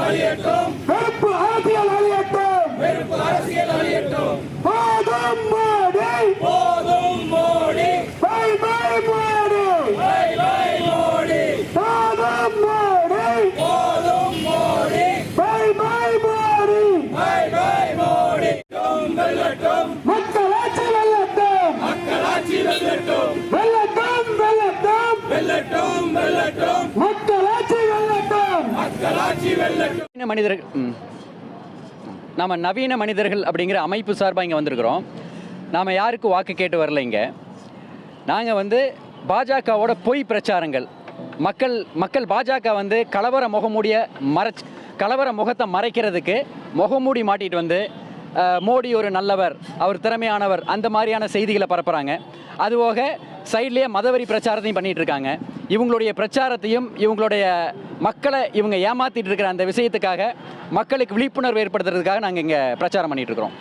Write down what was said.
வெறுப்பு அரசியல் அழியட்டும். போதும் மோடி, பை பை மோடி, போதும் மோடி, பை பை மோடி. மக்களாட்சி வெல்லட்டும், மக்களாட்சி வெல்லட்டும். நம்ம நவீன மனிதர்கள் அப்படிங்கிற அமைப்பு சார்பாக இங்கே வந்திருக்கிறோம். நாம் யாருக்கு வாக்கு கேட்டு வரல. இங்கே நாங்கள் பாஜகவோட பொய் பிரச்சாரங்கள், மக்கள் பாஜக கலவர முகத்தை மறைக்கிறதுக்கு முகமூடி மாட்டிட்டு மோடி ஒரு நல்லவர், அவர் திறமையானவர், அந்த மாதிரியான செய்திகளை பரப்புகிறாங்க. அதுபோக சைட்லேயே மதவெறி பிரச்சாரத்தையும் பண்ணிகிட்டு இருக்காங்க. இவங்களுடைய பிரச்சாரத்தையும் இவங்களுடைய மக்களை இவங்க ஏமாற்றிட்டு இருக்கிற அந்த விஷயத்துக்காக மக்களுக்கு விழிப்புணர்வு ஏற்படுத்துறதுக்காக நாங்கள் இங்கே பிரச்சாரம் பண்ணிகிட்டு இருக்கிறோம்.